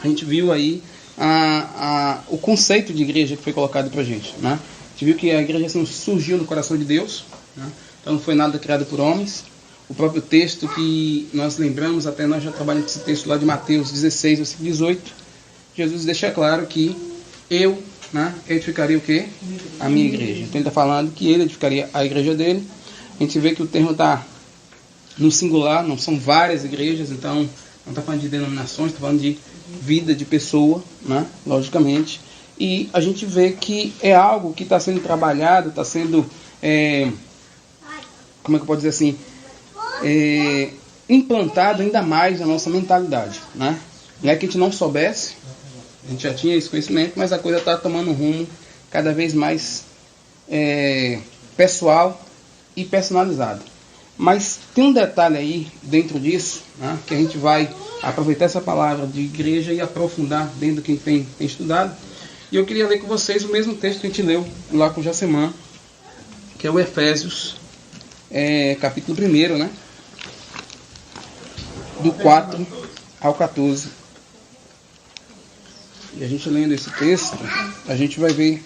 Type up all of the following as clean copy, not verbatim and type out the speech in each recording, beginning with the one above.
a gente viu aí o conceito de igreja que foi colocado para a gente, né? A gente viu que a igreja assim, surgiu no coração de Deus, né? Então não foi nada criado por homens. O próprio texto que nós lembramos, até nós já trabalhamos esse texto lá de Mateus 16, versículo 18, Jesus deixa claro que eu, né, edificaria o quê? A minha igreja. Então ele está falando que ele edificaria a igreja dele. A gente vê que o termo está no singular, não são várias igrejas, então não está falando de denominações, está falando de vida de pessoa, né, logicamente. E a gente vê que é algo que está sendo trabalhado, está sendo, como é que eu posso dizer assim, implantado ainda mais na nossa mentalidade, né? Não é que a gente não soubesse, a gente já tinha esse conhecimento, mas a coisa está tomando um rumo cada vez mais pessoal e personalizado. Mas tem um detalhe aí dentro disso, né, que a gente vai aproveitar essa palavra de igreja e aprofundar dentro do que tem estudado. E eu queria ler com vocês o mesmo texto que a gente leu lá com o Jaceman, que é o Efésios, capítulo 1, né, do 4 ao 14. E a gente lendo esse texto, a gente vai ver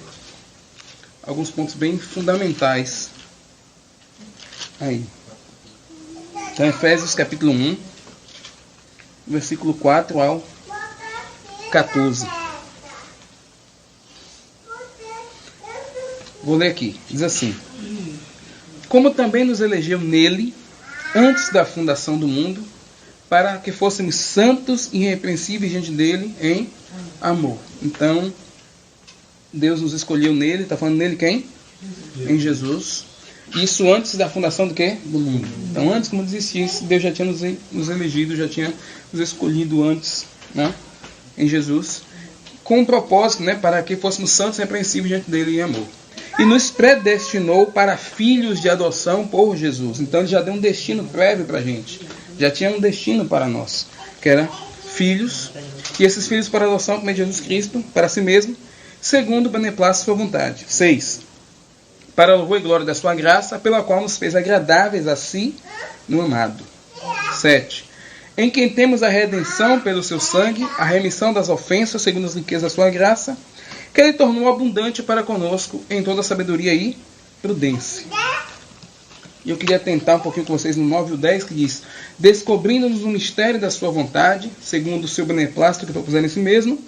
alguns pontos bem fundamentais aí. Então, Efésios capítulo 1, versículo 4 ao 14. Vou ler aqui. Diz assim: como também nos elegeu nele, antes da fundação do mundo, para que fôssemos santos e irrepreensíveis diante dele em amor. Então, Deus nos escolheu nele, está falando nele quem? Em Jesus. Isso antes da fundação do quê? Do mundo. Então, antes que o mundo existisse, Deus já tinha nos elegido, já tinha nos escolhido antes, né? Em Jesus, com um propósito, né? Para que fôssemos santos e irrepreensíveis diante dele em amor. E nos predestinou para filhos de adoção por Jesus. Então, ele já deu um destino prévio para a gente. Já tinha um destino para nós, que era filhos, e esses filhos para adoção por meio de Jesus Cristo, para si mesmo, segundo o beneplácito de sua vontade. 6. Para a louvor e glória da sua graça, pela qual nos fez agradáveis a si no amado. 7. Em quem temos a redenção pelo seu sangue, a remissão das ofensas, segundo as riquezas da sua graça, que ele tornou abundante para conosco em toda sabedoria e prudência. E eu queria tentar um pouquinho com vocês no 9 e o 10, que diz: descobrindo-nos o mistério da sua vontade, segundo o seu beneplácito que propuser em si mesmo,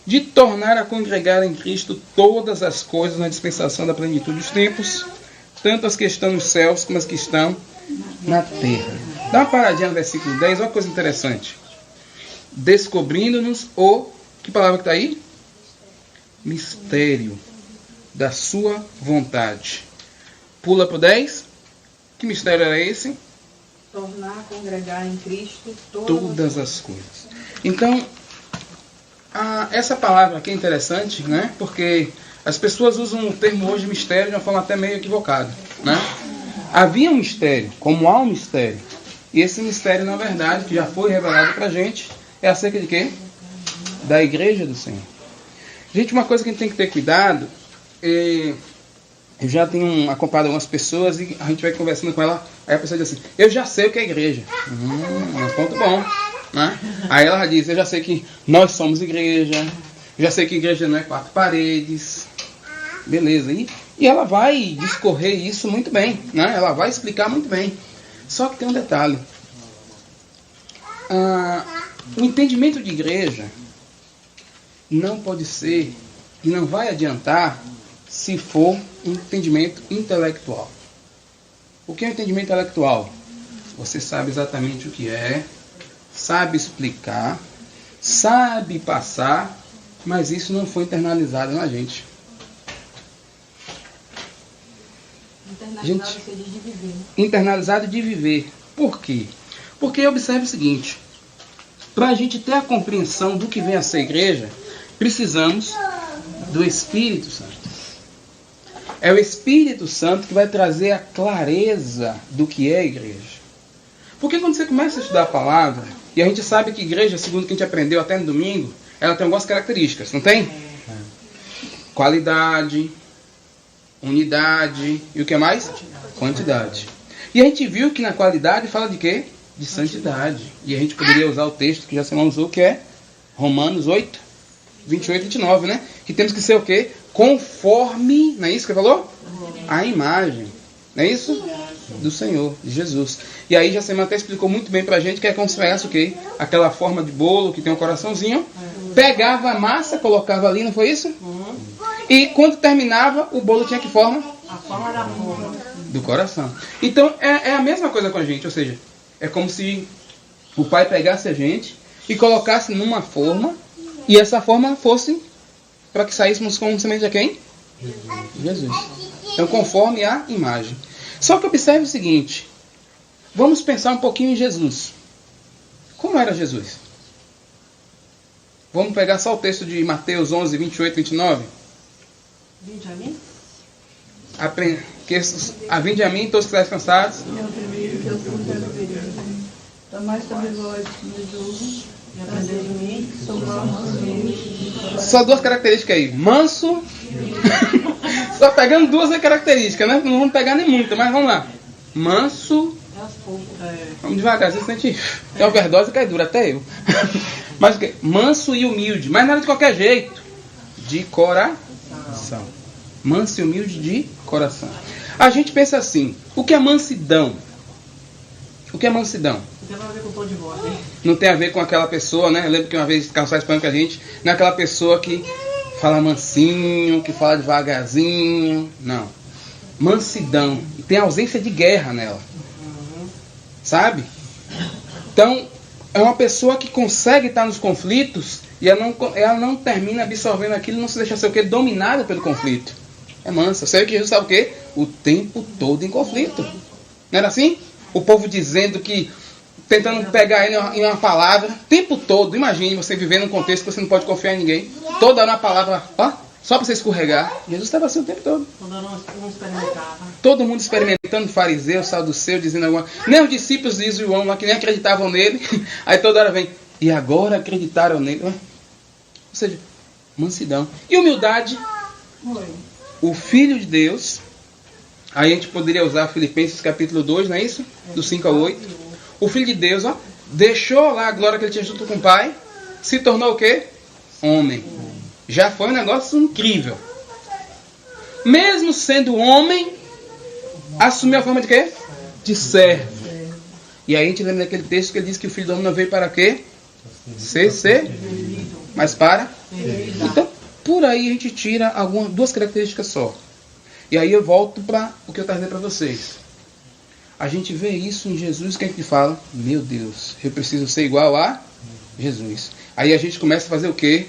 de tornar a congregar em Cristo todas as coisas na dispensação da plenitude dos tempos, tanto as que estão nos céus como as que estão na terra. Dá uma paradinha no versículo 10, olha uma coisa interessante. Descobrindo-nos o... que palavra que está aí? Mistério da sua vontade. Pula para o 10. Que mistério era esse? Tornar a congregar em Cristo todas as coisas. Então, essa palavra aqui é interessante, né? Porque as pessoas usam o termo hoje mistério de uma forma até meio equivocada, né? Havia um mistério, como há um mistério. E esse mistério, na verdade, que já foi revelado para a gente, é acerca de quê? Da igreja do Senhor. Gente, uma coisa que a gente tem que ter cuidado, eu já tenho acompanhado algumas pessoas e a gente vai conversando com ela, aí a pessoa diz assim: eu já sei o que é igreja. É um ponto bom, né? Aí ela diz: eu já sei que nós somos igreja, já sei que igreja não é 4 paredes, beleza. E ela vai discorrer isso muito bem, né? Ela vai explicar muito bem. Só que tem um detalhe. O entendimento de igreja não pode ser e não vai adiantar se for um entendimento intelectual. O que é um entendimento intelectual? Você sabe exatamente o que é, sabe explicar, sabe passar, mas isso não foi internalizado na gente. Internalizado seria de viver. Internalizado de viver. Por quê? Porque observe o seguinte: para a gente ter a compreensão do que vem a ser igreja, precisamos do Espírito Santo. É o Espírito Santo que vai trazer a clareza do que é igreja. Porque quando você começa a estudar a palavra, e a gente sabe que igreja, segundo o que a gente aprendeu até no domingo, ela tem algumas características, não tem? Qualidade, unidade e o que mais? Quantidade. E a gente viu que na qualidade fala de quê? De santidade. E a gente poderia usar o texto que já se usou, que é Romanos 8, 28 e 29, né? Que temos que ser o quê? Conforme, não é isso que ele falou? A imagem, não é isso? Do Senhor, de Jesus. E aí já semana até explicou muito bem pra gente que é como se fosse o quê? Aquela forma de bolo que tem um coraçãozinho. Pegava a massa, colocava ali, não foi isso? E quando terminava, o bolo tinha que forma? A forma da forma. Do coração. Então é a mesma coisa com a gente, ou seja, é como se o Pai pegasse a gente e colocasse numa forma, e essa forma fosse para que saíssemos como semente de quem? Jesus. Então conforme a imagem. Só que observe o seguinte, vamos pensar um pouquinho em Jesus. Como era Jesus? Vamos pegar só o texto de Mateus 11, 28 e 29. Vinde a mim? Vinde a mim todos que estáis cansados. É o primeiro que eu fui pelo período. Tomai sobre vós meu jugo E aprendei de mim, que sou manso e humilde. Só duas características aí. Manso. Só pegando duas características, né? Não vamos pegar nem muita, mas vamos lá. Manso. é aos poucos. Vamos devagarzinho, senão a gente tem overdose e cai dura, até eu. Mas o quê? Manso e humilde. Mas nada de qualquer jeito. De coração. Manso e humilde de coração. A gente pensa assim, o que é mansidão? O que é mansidão? Não tem nada a ver com o tom de voz, né? Não tem a ver com aquela pessoa, né? Eu lembro que uma vez Carlos falando com a gente, não é aquela pessoa que fala mansinho, que fala devagarzinho. Não. Mansidão. E tem ausência de guerra nela. Sabe? Então, é uma pessoa que consegue estar nos conflitos e ela não termina absorvendo aquilo, não se deixa ser o quê? Dominada pelo conflito. É mansa. Você vê que Jesus estava o quê? O tempo todo em conflito. Não era assim? O povo dizendo que, tentando pegar ele em uma palavra, o tempo todo. Imagine você vivendo num contexto que você não pode confiar em ninguém. Toda hora uma palavra, ó, só para você escorregar. Jesus estava assim o tempo todo. Quando eu não experimentava. Todo mundo experimentando, fariseu, saduceu, dizendo alguma coisa. Nem os discípulos de João lá, que nem acreditavam nele. Aí toda hora vem, e agora acreditaram nele. Ou seja, mansidão. E humildade. O Filho de Deus. Aí a gente poderia usar Filipenses capítulo 2, não é isso? Do 5 ao 8. O Filho de Deus, ó, deixou lá a glória que ele tinha junto com o Pai. Se tornou o quê? Homem. Já foi um negócio incrível. Mesmo sendo homem, assumiu a forma de quê? De servo. E aí a gente lembra daquele texto que ele diz que o Filho do Homem não veio para quê? Ser, mas para. Então, por aí a gente tira duas características só. E aí eu volto para o que eu estava dizendo para vocês. A gente vê isso em Jesus, que a gente fala, meu Deus, eu preciso ser igual a Jesus. Aí a gente começa a fazer o quê?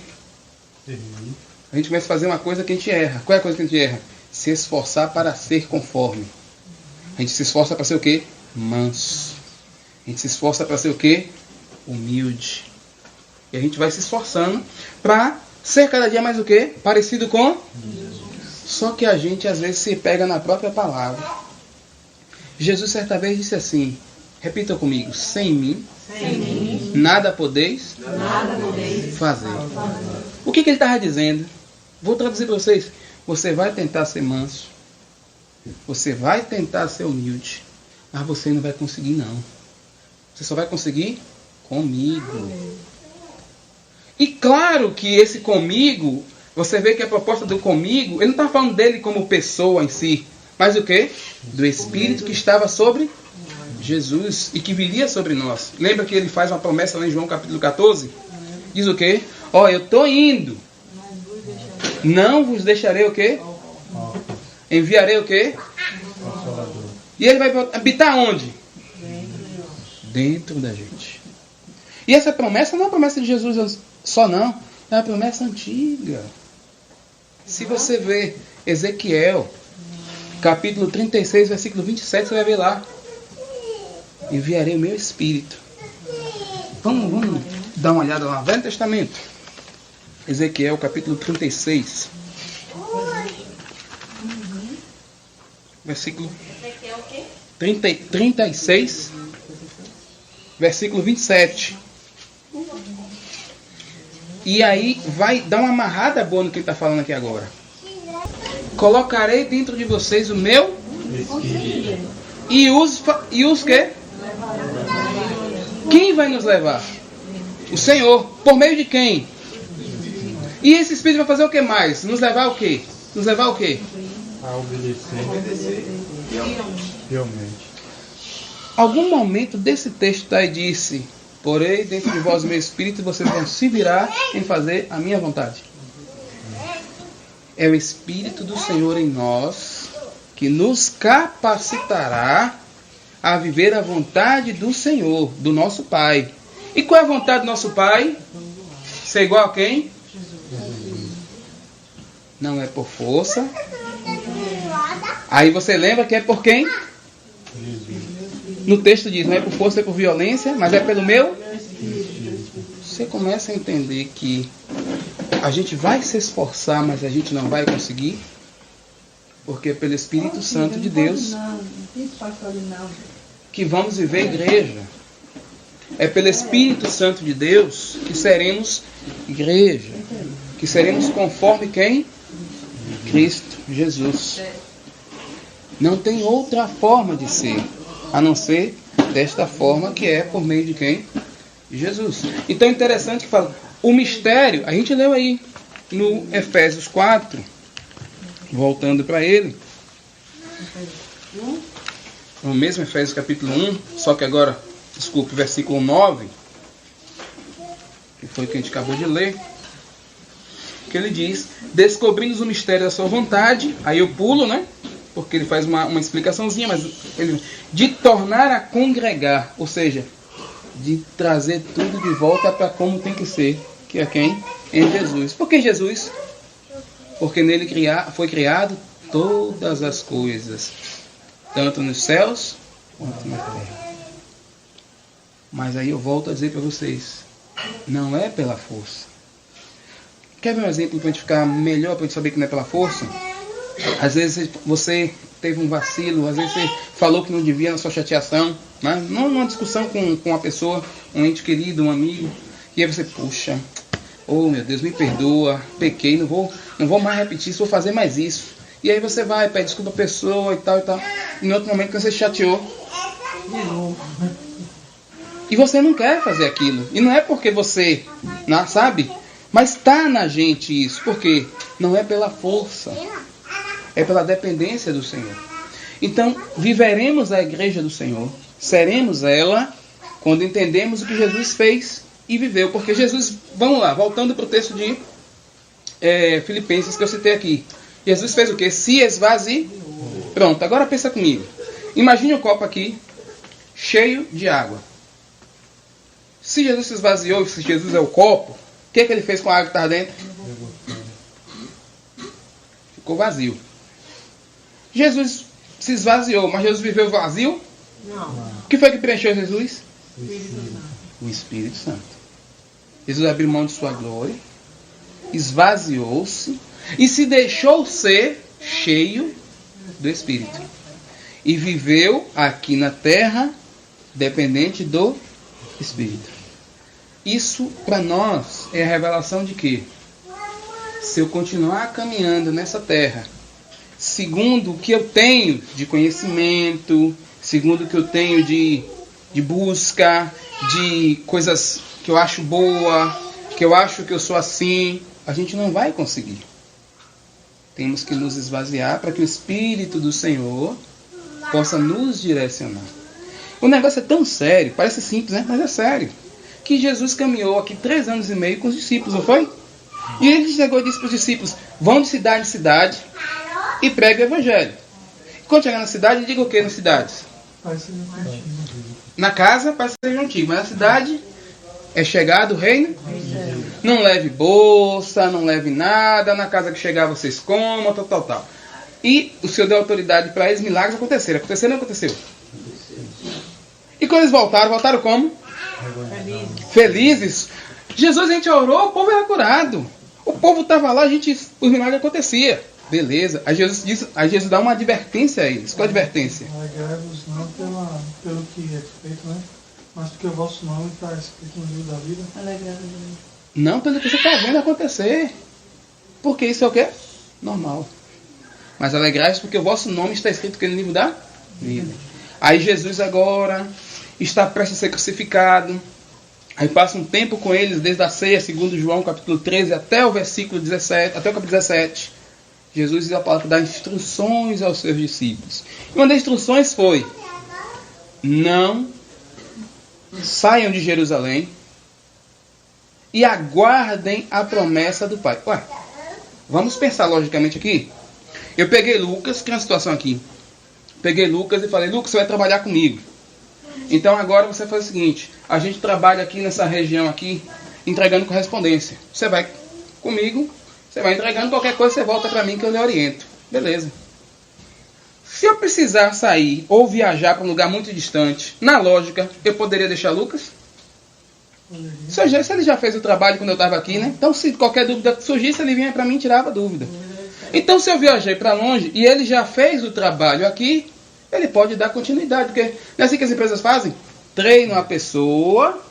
A gente começa a fazer uma coisa que a gente erra. Qual é a coisa que a gente erra? Se esforçar para ser conforme. A gente se esforça para ser o quê? Manso. A gente se esforça para ser o quê? Humilde. E a gente vai se esforçando para ser cada dia mais o quê? Parecido com Jesus. Só que a gente às vezes se pega na própria palavra. Jesus certa vez disse assim, repita comigo, sem mim, nada podeis fazer. O que ele estava dizendo? Vou traduzir para vocês. Você vai tentar ser manso, você vai tentar ser humilde, mas você não vai conseguir não. Você só vai conseguir comigo. E claro que esse comigo, você vê que a proposta do comigo, ele não está falando dele como pessoa em si, mas o quê? Do Espírito que estava sobre Jesus e que viria sobre nós. Lembra que ele faz uma promessa lá em João capítulo 14? Diz o quê? Ó, eu estou indo. Não vos deixarei o quê? Enviarei o quê? E ele vai habitar onde? Dentro da gente. E essa promessa não é uma promessa de Jesus só não. É uma promessa antiga. Se você ver Ezequiel, capítulo 36, versículo 27, você vai ver lá. Enviarei o meu Espírito. Vamos dar uma olhada lá no Velho Testamento. Ezequiel, capítulo 36. Versículo 36, versículo 27. E aí vai dar uma amarrada boa no que ele está falando aqui agora. Colocarei dentro de vocês o meu Espírito. E os quê? Quem vai nos levar? O Senhor. Por meio de quem? E esse Espírito vai fazer o que mais? Nos levar ao quê? Nos levar ao quê? A obedecer fielmente. Algum momento desse texto aí disse: porém dentro de vós o meu Espírito, vocês vão se virar em fazer a minha vontade. É o Espírito do Senhor em nós que nos capacitará a viver a vontade do Senhor, do nosso Pai. E qual é a vontade do nosso Pai? Ser igual a quem? Não é por força. Aí você lembra que é por quem? No texto diz, não é por força, é por violência, mas é pelo meu? Você começa a entender que a gente vai se esforçar, mas a gente não vai conseguir, porque é pelo Espírito Santo de Deus que vamos viver a igreja. É pelo Espírito Santo de Deus que seremos igreja, que seremos conforme quem? Cristo Jesus. Não tem outra forma de ser, a não ser desta forma, que é por meio de quem? Jesus. Então é interessante que fala, o mistério, a gente leu aí no Efésios 4, voltando para ele, no mesmo Efésios capítulo 1, só que agora, desculpe, versículo 9, que foi o que a gente acabou de ler, que ele diz, descobrindo o mistério da sua vontade, aí eu pulo, né? Porque ele faz uma explicaçãozinha, mas ele, de tornar a congregar, ou seja, de trazer tudo de volta para como tem que ser, que é quem? Em Jesus. Por que Jesus? Porque nele foi criado todas as coisas, tanto nos céus quanto na terra. Mas aí eu volto a dizer para vocês, não é pela força. Quer ver um exemplo para a gente ficar melhor, para a gente saber que não é pela força? Às vezes você teve um vacilo, às vezes você falou que não devia na sua chateação, né? Não numa discussão com uma pessoa, um ente querido, um amigo, e aí você, puxa, oh meu Deus, me perdoa, pequei, não vou mais repetir isso, vou fazer mais isso. E aí você vai, pede desculpa à pessoa e tal e tal. E em outro momento que você chateou, e você não quer fazer aquilo. E não é porque você, não, sabe? Mas está na gente isso. Por quê? Não é pela força. É pela dependência do Senhor. Então, viveremos a igreja do Senhor. Seremos ela quando entendemos o que Jesus fez e viveu. Porque Jesus, vamos lá, voltando para o texto de Filipenses que eu citei aqui. Jesus fez o quê? Se esvaziou. Pronto, agora pensa comigo. Imagine um copo aqui, cheio de água. Se Jesus se esvaziou, se Jesus é o copo, o que ele fez com a água que estava dentro? Ficou vazio. Jesus se esvaziou, mas Jesus viveu vazio? Não. O que foi que preencheu Jesus? O Espírito Santo. Jesus abriu mão de sua glória, esvaziou-se e se deixou ser cheio do Espírito. E viveu aqui na terra dependente do Espírito. Isso para nós é a revelação de que se eu continuar caminhando nessa terra, segundo o que eu tenho de conhecimento, segundo o que eu tenho de busca, de coisas que eu acho boa, que eu acho que eu sou assim, a gente não vai conseguir. Temos que nos esvaziar para que o Espírito do Senhor possa nos direcionar. O negócio é tão sério, parece simples, né? Mas é sério. Que Jesus caminhou aqui 3 anos e meio com os discípulos, não foi? E ele chegou e disse para os discípulos, vão de cidade em cidade e pregue o Evangelho. E quando chegar na cidade, diga o que nas cidades? Na casa, parece ser antigo, mas na cidade é chegado o reino. Não leve bolsa, não leve nada, na casa que chegar vocês comam, tal. E o Senhor deu autoridade para eles, milagres aconteceram. Aconteceram ou não aconteceu? E quando eles voltaram como? Felizes. Jesus, a gente orou, o povo era curado. O povo estava lá, os milagres aconteciam. Beleza. Aí Jesus dá uma advertência a eles. Qual a advertência? Alegrai-vos não pelo que é feito, né? Mas porque o vosso nome está escrito no livro da vida. Não pelo que você está vendo acontecer. Porque isso é o quê? Normal. Mas alegrai-vos porque o vosso nome está escrito no livro da vida. Aí Jesus agora está prestes a ser crucificado. Aí passa um tempo com eles, desde a ceia, segundo João, capítulo 13, até o versículo 17, até o capítulo 17. Jesus diz a palavra para dar instruções aos seus discípulos. E uma das instruções foi: não saiam de Jerusalém e aguardem a promessa do Pai. Ué, vamos pensar logicamente aqui. Eu peguei Lucas, que é uma situação aqui. Peguei Lucas e falei: Lucas, você vai trabalhar comigo. Então agora você faz o seguinte: a gente trabalha aqui nessa região aqui, entregando correspondência. Você vai comigo, você vai entregando, qualquer coisa você volta para mim que eu lhe oriento. Beleza. Se eu precisar sair ou viajar para um lugar muito distante, na lógica, eu poderia deixar Lucas? Se ele já fez o trabalho quando eu estava aqui, né? Então se qualquer dúvida surgisse, ele vinha para mim e tirava a dúvida. Então se eu viajei para longe e ele já fez o trabalho aqui, ele pode dar continuidade, porque não é assim que as empresas fazem? Treinam a pessoa,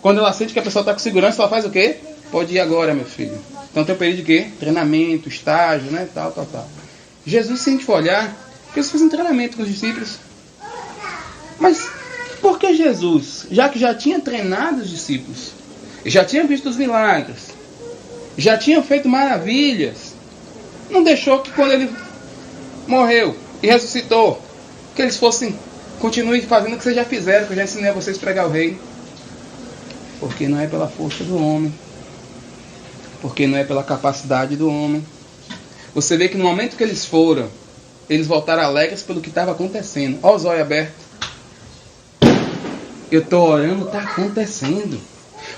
quando ela sente que a pessoa está com segurança, ela faz o quê? Pode ir agora, meu filho. Então tem um período de quê? Treinamento, estágio, né? Tal. Jesus, se a gente for olhar, Jesus fez um treinamento com os discípulos. Mas por que Jesus, já que já tinha treinado os discípulos, já tinha visto os milagres, já tinha feito maravilhas, não deixou que quando ele morreu e ressuscitou, que eles continuem fazendo o que vocês já fizeram, que eu já ensinei a vocês a pregar o reino? Porque não é pela força do homem, porque não é pela capacidade do homem. Você vê que no momento que eles foram, eles voltaram alegres pelo que estava acontecendo. Olha os olhos abertos. Eu estou orando, está acontecendo.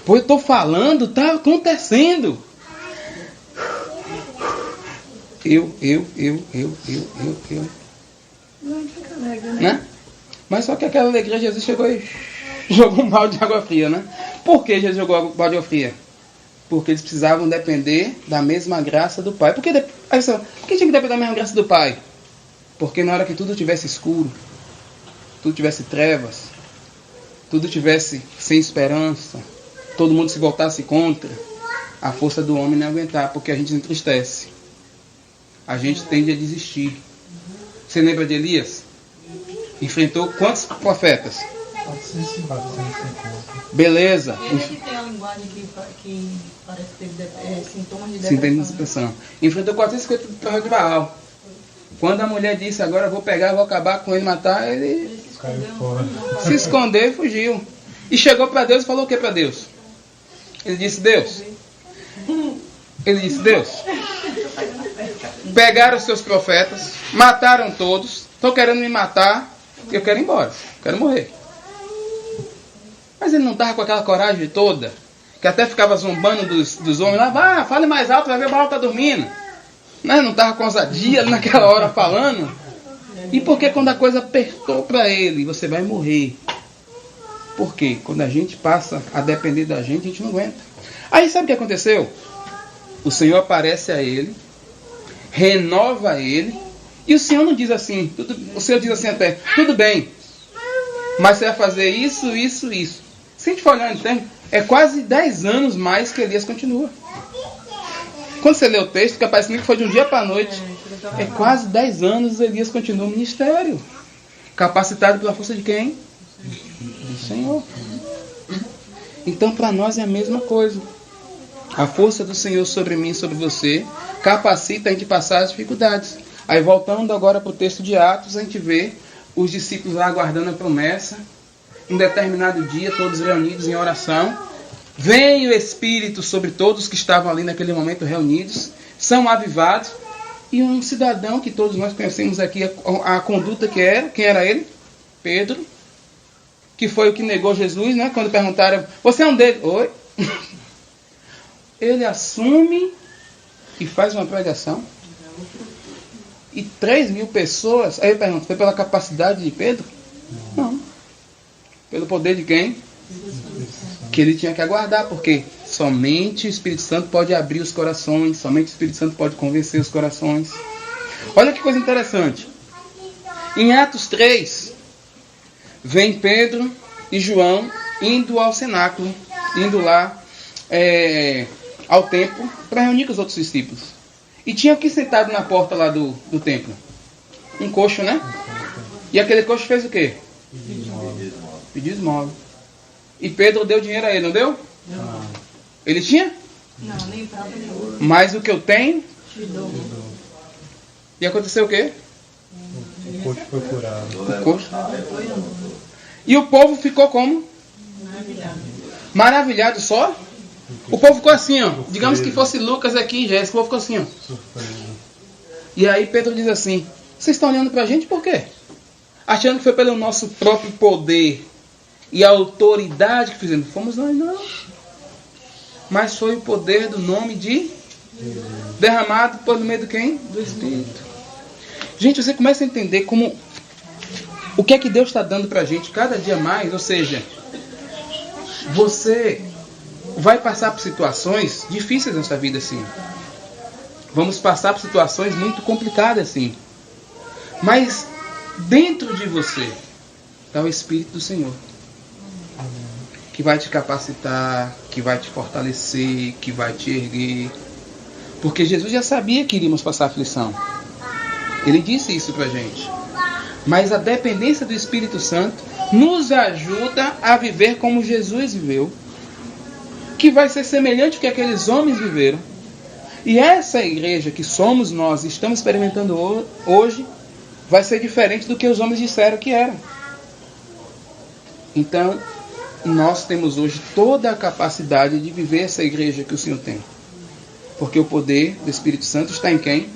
Pô, eu estou falando, está acontecendo. Eu. Não, fica alegre, Né? Mas só que aquela alegria, Jesus chegou e jogou um balde de água fria, né? Por que Jesus jogou um balde de água fria? Porque eles precisavam depender da mesma graça do Pai. Por que tinha que depender da mesma graça do Pai? Porque na hora que tudo tivesse escuro, tudo tivesse trevas, tudo tivesse sem esperança, todo mundo se voltasse contra, a força do homem não ia aguentar, porque a gente se entristece. A gente tende a desistir. Você lembra de Elias? Enfrentou quantos profetas? 450. Beleza. Ele que tem a linguagem que parece que teve sintomas de depressão. Enfrentou 450 profetas de Baal. Quando a mulher disse: agora eu vou pegar, vou acabar com ele, matar, ele se escondeu e fugiu. E chegou para Deus e falou o que para Deus? Ele disse: Deus, pegaram os seus profetas, mataram todos, estão querendo me matar, eu quero ir embora, quero morrer. Mas ele não estava com aquela coragem toda, que até ficava zombando dos homens lá: fale mais alto, vai ver, o Baal está dormindo. Não estava com ousadia ali naquela hora falando. E porque quando a coisa apertou para ele, você vai morrer. Por quê? Quando a gente passa a depender da gente, a gente não aguenta. Aí sabe o que aconteceu? O Senhor aparece a ele, renova ele, e o Senhor não diz assim, o Senhor diz assim até: tudo bem, mas você vai fazer isso. Se a gente for olhar no tempo, é quase 10 anos mais que Elias continua. Quando você lê o texto, que parece que foi de um dia para a noite, é quase 10 anos Elias continua o ministério. Capacitado pela força de quem? Do Senhor. Então para nós é a mesma coisa. A força do Senhor sobre mim, sobre você, capacita a gente passar as dificuldades. Aí voltando agora para o texto de Atos, a gente vê os discípulos lá aguardando a promessa. Um determinado dia, todos reunidos em oração. Vem o Espírito sobre todos que estavam ali naquele momento reunidos. São avivados. E um cidadão que todos nós conhecemos aqui, a conduta que era. Quem era ele? Pedro. Que foi o que negou Jesus, né? Quando perguntaram: você é um deles? Oi. Ele assume e faz uma pregação. E 3.000 pessoas. Aí eu pergunto: foi pela capacidade de Pedro? Não. Pelo poder de quem? Que ele tinha que aguardar, porque somente o Espírito Santo pode abrir os corações, somente o Espírito Santo pode convencer os corações. Olha que coisa interessante. Em Atos 3, vem Pedro e João indo ao cenáculo, indo lá ao templo para reunir com os outros discípulos. E tinha aqui sentado na porta lá do templo um coxo, né? E aquele coxo fez o quê? Pediu esmola. E Pedro deu dinheiro a ele, não deu? Não. Ele tinha? Não, nem prata nem ouro. Mas o que eu tenho? Te dou. E aconteceu o quê? O coxo foi curado. O coxo. Foi andando. E o povo ficou como? Maravilhado. Maravilhado só? O povo ficou assim, ó. Digamos que fosse Lucas aqui e Jéssica, o povo ficou assim, ó. Surpresa. E aí Pedro diz assim: vocês estão olhando pra gente por quê? Achando que foi pelo nosso próprio poder e autoridade que fizemos. Fomos nós, não. Mas foi o poder do nome de derramado por meio de quem? Do Espírito. Gente, você começa a entender como o que é que Deus está dando pra gente cada dia mais. Ou seja, você vai passar por situações difíceis nessa vida, assim. Vamos passar por situações muito complicadas, assim. Mas dentro de você está o Espírito do Senhor, que vai te capacitar, que vai te fortalecer, que vai te erguer. Porque Jesus já sabia que iríamos passar aflição. Ele disse isso pra gente. Mas a dependência do Espírito Santo nos ajuda a viver como Jesus viveu, que vai ser semelhante ao que aqueles homens viveram. E essa igreja que somos nós, estamos experimentando hoje, vai ser diferente do que os homens disseram que era. Então, nós temos hoje toda a capacidade de viver essa igreja que o Senhor tem. Porque o poder do Espírito Santo está em quem?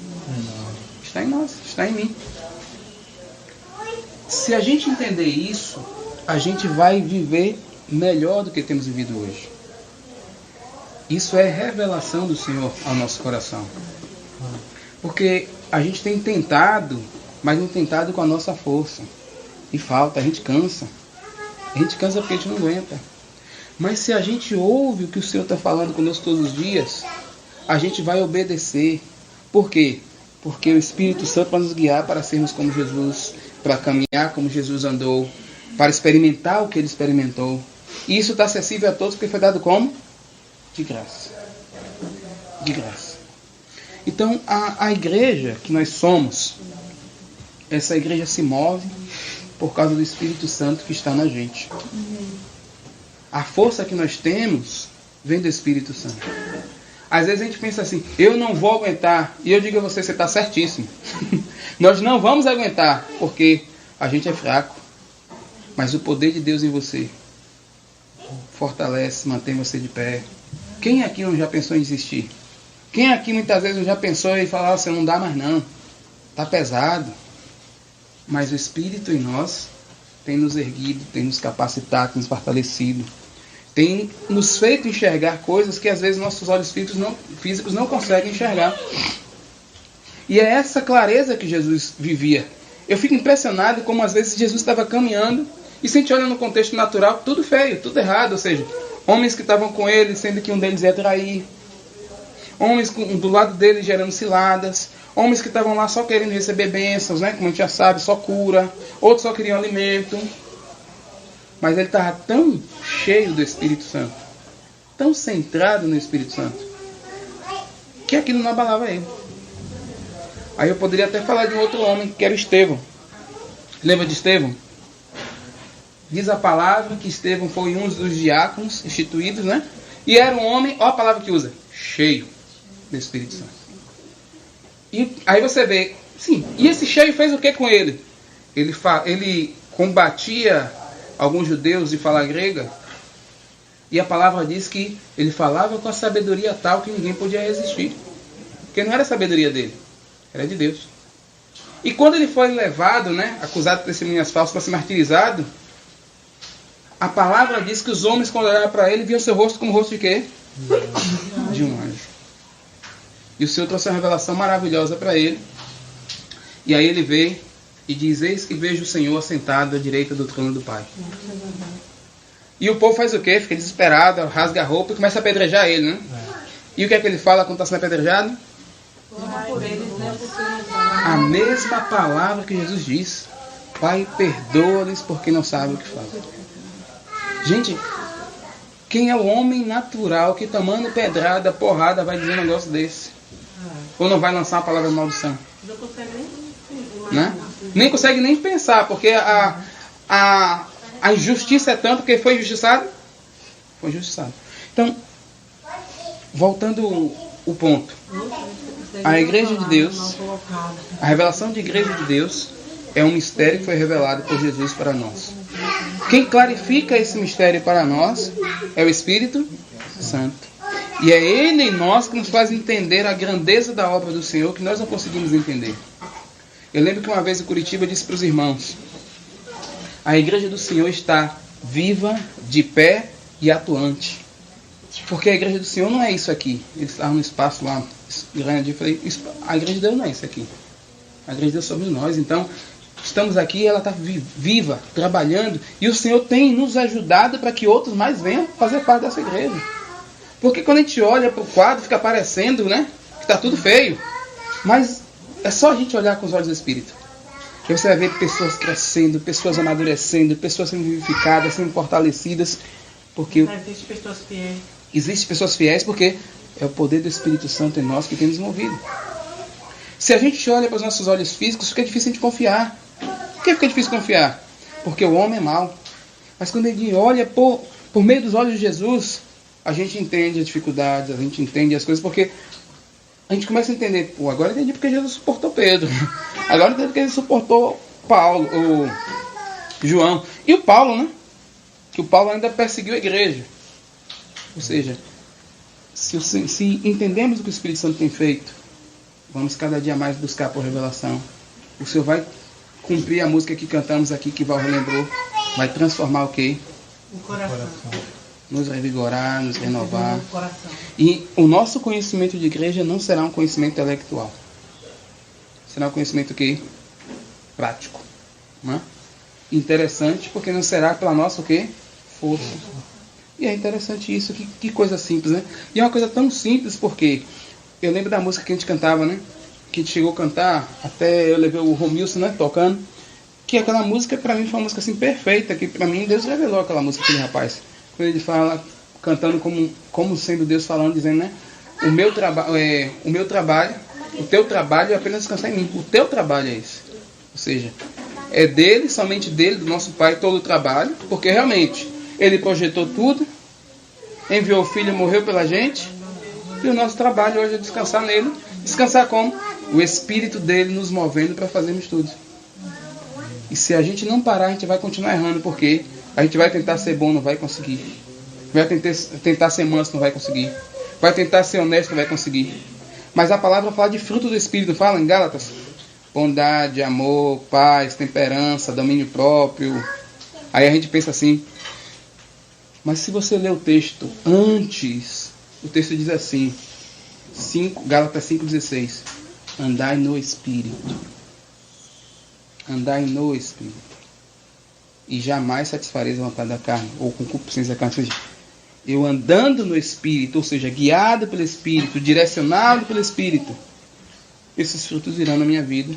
Está em nós, está em mim. Se a gente entender isso, a gente vai viver melhor do que temos vivido hoje. Isso é revelação do Senhor ao nosso coração. Porque a gente tem tentado, mas não tentado com a nossa força. E falta, a gente cansa. A gente cansa porque a gente não aguenta. Mas se a gente ouve o que o Senhor está falando conosco todos os dias, a gente vai obedecer. Por quê? Porque o Espírito Santo vai nos guiar para sermos como Jesus, para caminhar como Jesus andou, para experimentar o que Ele experimentou. E isso está acessível a todos porque foi dado como? De graça. De graça. Então, a igreja que nós somos, essa igreja se move por causa do Espírito Santo que está na gente. A força que nós temos vem do Espírito Santo. Às vezes a gente pensa assim, eu não vou aguentar. E eu digo a você está certíssimo. Nós não vamos aguentar, porque a gente é fraco. Mas o poder de Deus em você fortalece, mantém você de pé. Quem aqui não já pensou em desistir? Quem aqui muitas vezes não já pensou em falar assim, não dá mais não, está pesado. Mas o Espírito em nós tem nos erguido, tem nos capacitado, tem nos fortalecido, tem nos feito enxergar coisas que às vezes nossos olhos físicos não conseguem enxergar. E é essa clareza que Jesus vivia. Eu fico impressionado como às vezes Jesus estava caminhando e se a gente olha no contexto natural, tudo feio, tudo errado, ou seja, homens que estavam com ele, sendo que um deles ia trair. Homens do lado dele gerando ciladas. Homens que estavam lá só querendo receber bênçãos, né? Como a gente já sabe, só cura. Outros só queriam alimento. Mas ele estava tão cheio do Espírito Santo, tão centrado no Espírito Santo, que aquilo não abalava ele. Aí eu poderia até falar de um outro homem, que era Estevão. Lembra de Estevão? Diz a palavra que Estevão foi um dos diáconos instituídos, né? E era um homem, ó a palavra que usa, cheio do Espírito Santo. E aí você vê, sim, e esse cheio fez o que com ele? Ele combatia alguns judeus de fala grega, e a palavra diz que ele falava com a sabedoria tal que ninguém podia resistir. Porque não era a sabedoria dele, era de Deus. E quando ele foi levado, né, acusado de testemunhas falsas para ser martirizado, a palavra diz que os homens, quando olhavam para ele, viam seu rosto como o rosto de quê? De um anjo. E o Senhor trouxe uma revelação maravilhosa para ele. E aí ele vê e diz, eis que vejo o Senhor assentado à direita do trono do Pai. E o povo faz o quê? Fica desesperado, rasga a roupa e começa a apedrejar ele, né? E o que é que ele fala quando está sendo apedrejado? A mesma palavra que Jesus diz. Pai, perdoa-lhes porque não sabem o que fazem. Gente, quem é o homem natural que tomando pedrada, porrada, vai dizer um negócio desse? Ou não vai lançar uma palavra de maldição? Não consegue Né? Nem consegue nem pensar, porque a injustiça é tanto que foi injustiçado foi injustiçado. Então, voltando o ponto. A igreja de Deus, a revelação de igreja de Deus é um mistério que foi revelado por Jesus para nós. Quem clarifica esse mistério para nós é o Espírito Santo. E é Ele em nós que nos faz entender a grandeza da obra do Senhor que nós não conseguimos entender. Eu lembro que uma vez em Curitiba eu disse para os irmãos: a igreja do Senhor está viva, de pé e atuante. Porque a igreja do Senhor não é isso aqui. Eles estavam no espaço lá grande. Eu falei, a igreja de Deus não é isso aqui. A igreja de Deus somos nós. Então, estamos aqui e ela está viva, trabalhando. E o Senhor tem nos ajudado para que outros mais venham fazer parte dessa igreja. Porque quando a gente olha para o quadro, fica parecendo, né, que está tudo feio. Mas é só a gente olhar com os olhos do Espírito. E você vai ver pessoas crescendo, pessoas amadurecendo, pessoas sendo vivificadas, sendo fortalecidas. Porque Existem pessoas fiéis. Existem pessoas fiéis porque é o poder do Espírito Santo em nós que tem nos movido. Se a gente olha para os nossos olhos físicos, fica difícil de confiar. Por que fica difícil confiar? Porque o homem é mau. Mas quando ele olha por meio dos olhos de Jesus, a gente entende as dificuldades, a gente entende as coisas, porque a gente começa a entender, pô, agora eu entendi porque Jesus suportou Pedro. Agora eu entendi porque ele suportou Paulo, ou João. E o Paulo, né? Que o Paulo ainda perseguiu a igreja. Ou seja, se entendemos o que o Espírito Santo tem feito, vamos cada dia mais buscar por revelação. O Senhor vai cumprir a música que cantamos aqui, que Val relembrou. Vai transformar o quê? O coração. Nos revigorar, nos renovar. O coração. E o nosso conhecimento de igreja não será um conhecimento intelectual. Será um conhecimento o quê? Prático. Não é? Interessante, porque não será pela nossa o quê? Força. E é interessante isso, que coisa simples, né? E é uma coisa tão simples porque eu lembro da música que a gente cantava, né? Que a gente chegou a cantar, até eu levei o Romilson, né, tocando, que aquela música pra mim foi uma música assim perfeita, que pra mim Deus revelou aquela música, aquele rapaz. Quando ele fala, cantando como sendo Deus falando, dizendo, né? O meu trabalho, o teu trabalho é apenas descansar em mim. O teu trabalho é esse. Ou seja, é dele, somente dele, do nosso Pai, todo o trabalho, porque realmente Ele projetou tudo, enviou o Filho, morreu pela gente, e o nosso trabalho hoje é descansar nele. Descansar como? O Espírito dele nos movendo para fazermos tudo. E se a gente não parar, a gente vai continuar errando, porque a gente vai tentar ser bom, não vai conseguir. Vai tentar ser manso, não vai conseguir. Vai tentar ser honesto, não vai conseguir. Mas a palavra fala de fruto do Espírito, não fala em Gálatas? Bondade, amor, paz, temperança, domínio próprio. Aí a gente pensa assim, mas se você ler o texto antes, o texto diz assim, Gálatas 5,16, andai no Espírito. Andai no Espírito. E jamais satisfareis a vontade da carne, ou com concupiscência da carne. Ou seja, eu andando no Espírito, ou seja, guiado pelo Espírito, direcionado pelo Espírito, esses frutos virão na minha vida.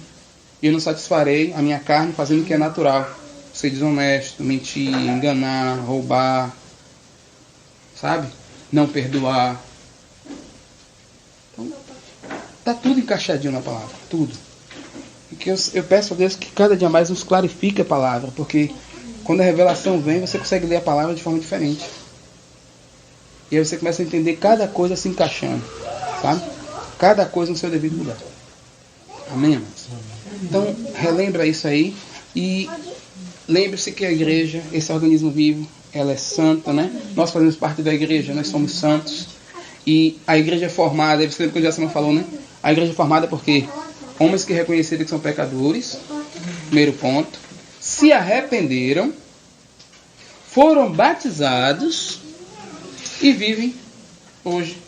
E eu não satisfarei a minha carne fazendo o que é natural. Ser desonesto, mentir, enganar, roubar, sabe? Não perdoar. Então, está tudo encaixadinho na palavra, tudo. E que eu peço a Deus que cada dia mais nos clarifique a palavra, porque quando a revelação vem, você consegue ler a palavra de forma diferente. E aí você começa a entender cada coisa se encaixando, sabe? Cada coisa no seu devido lugar. Amém, amados? Então, relembra isso aí e lembre-se que a igreja, esse organismo vivo, ela é santa, né? Nós fazemos parte da igreja, nós somos santos. E a igreja é formada, você lembra que o Jaciman falou, né? A igreja é formada porque homens que reconheceram que são pecadores, primeiro ponto, se arrependeram, foram batizados e vivem hoje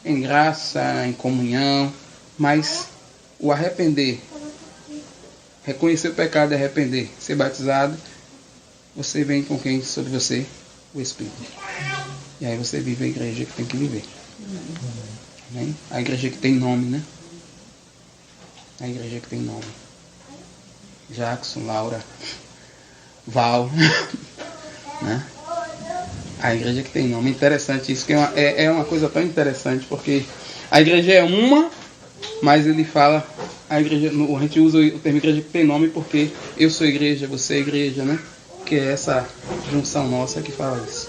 em graça, em comunhão. Mas o arrepender, reconhecer o pecado e arrepender, ser batizado, você vem com quem sobre você? O Espírito. E aí você vive a igreja que tem que viver. Amém? A igreja que tem nome, né? A igreja que tem nome. Jackson, Laura, Val, né? A igreja que tem nome. Interessante isso, que é uma coisa tão interessante, porque a igreja é uma, mas ele fala, a gente usa o termo igreja que tem nome porque eu sou igreja, você é igreja, né? Que é essa junção nossa que fala isso.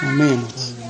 Amém, irmãos.